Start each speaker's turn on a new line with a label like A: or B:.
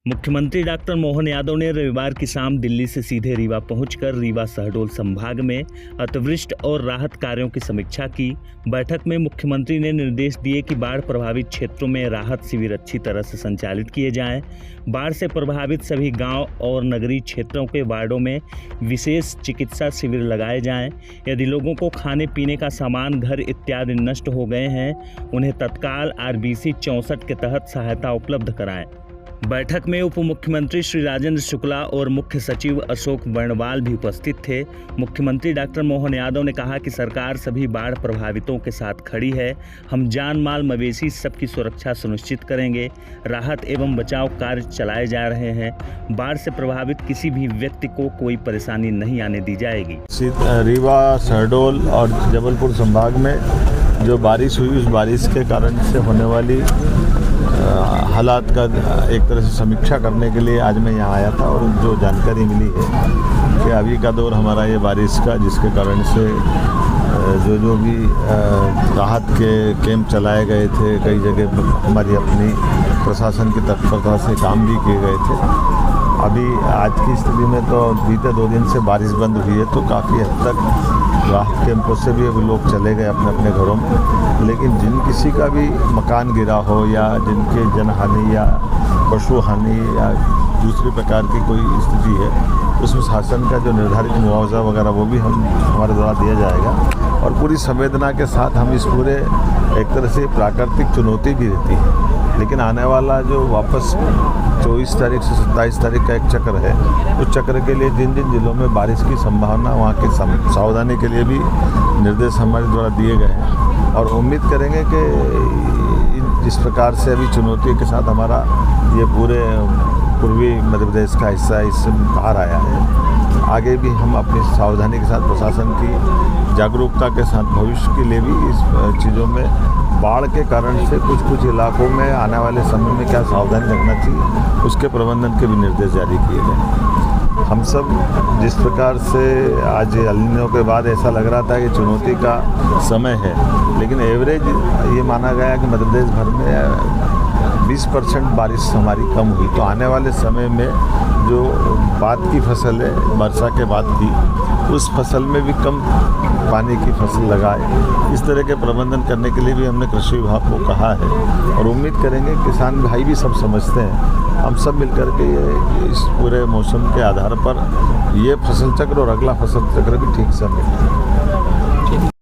A: मुख्यमंत्री डॉक्टर मोहन यादव ने रविवार की शाम दिल्ली से सीधे रीवा पहुंचकर रीवा शहडोल संभाग में अतिवृष्टि और राहत कार्यों की समीक्षा की। बैठक में मुख्यमंत्री ने निर्देश दिए कि बाढ़ प्रभावित क्षेत्रों में राहत शिविर अच्छी तरह से संचालित किए जाएं। बाढ़ से प्रभावित सभी गांव और नगरीय क्षेत्रों के वार्डों में विशेष चिकित्सा शिविर लगाए जाएं। यदि लोगों को खाने पीने का सामान, घर इत्यादि नष्ट हो गए हैं, उन्हें तत्काल RBC 64 के तहत सहायता उपलब्ध कराएं। बैठक में उप मुख्यमंत्री श्री राजेंद्र शुक्ला और मुख्य सचिव अशोक वर्णवाल भी उपस्थित थे। मुख्यमंत्री डॉक्टर मोहन यादव ने कहा कि सरकार सभी बाढ़ प्रभावितों के साथ खड़ी है। हम जान माल मवेशी सबकी सुरक्षा सुनिश्चित करेंगे। राहत एवं बचाव कार्य चलाए जा रहे हैं। बाढ़ से प्रभावित किसी भी व्यक्ति को कोई परेशानी नहीं आने दी जाएगी।
B: रीवा, शहडोल और जबलपुर संभाग में जो बारिश हुई, उस बारिश के कारण से होने वाली हालात का एक तरह से समीक्षा करने के लिए आज मैं यहाँ आया था। और जो जानकारी मिली है कि अभी का दौर हमारा ये बारिश का, जिसके कारण से जो भी राहत के कैंप चलाए गए थे, कई जगह हमारी अपनी प्रशासन की तत्परता से काम भी किए गए थे। अभी आज की स्थिति में तो बीते 2 दिन से बारिश बंद हुई है, तो काफ़ी हद तक राहत कैंपों से भी अभी लोग चले गए अपने अपने घरों में। लेकिन जिन किसी का भी मकान गिरा हो या जिनके जनहानि या पशु हानि या दूसरी प्रकार की कोई स्थिति है, उसमें शासन का जो निर्धारित मुआवजा वगैरह वो भी हमारे द्वारा दिया जाएगा। और पूरी संवेदना के साथ हम इस पूरे एक तरह से प्राकृतिक चुनौती भी रहती है, लेकिन आने वाला जो वापस 24 तारीख से 27 तारीख का एक चक्र है, उस चक्र के लिए जिन जिन जिलों में बारिश की संभावना, वहाँ की सावधानी के लिए भी निर्देश हमारे द्वारा दिए गए हैं। और उम्मीद करेंगे कि जिस प्रकार से अभी चुनौती के साथ हमारा ये पूरे पूर्वी मध्य प्रदेश का हिस्सा इससे बाहर आया है, आगे भी हम अपनी सावधानी के साथ, प्रशासन की जागरूकता के साथ भविष्य के लिए भी इस चीज़ों में बाढ़ के कारण से कुछ इलाकों में आने वाले समय में क्या सावधानी रखना चाहिए, उसके प्रबंधन के भी निर्देश जारी किए गए। हम सब जिस प्रकार से आज एल नीनो के बाद ऐसा लग रहा था कि चुनौती का समय है, लेकिन एवरेज ये माना गया कि मध्य प्रदेश भर में 20% बारिश हमारी कम हुई। तो आने वाले समय में जो बाद की फसल है, वर्षा के बाद की, उस फसल में भी कम पानी की फसल लगाए। इस तरह के प्रबंधन करने के लिए भी हमने कृषि विभाग को कहा है। और उम्मीद करेंगे, किसान भाई भी सब समझते हैं, हम सब मिलकर के इस पूरे मौसम के आधार पर ये फसल चक्र और अगला फसल चक्र भी ठीक से मिले।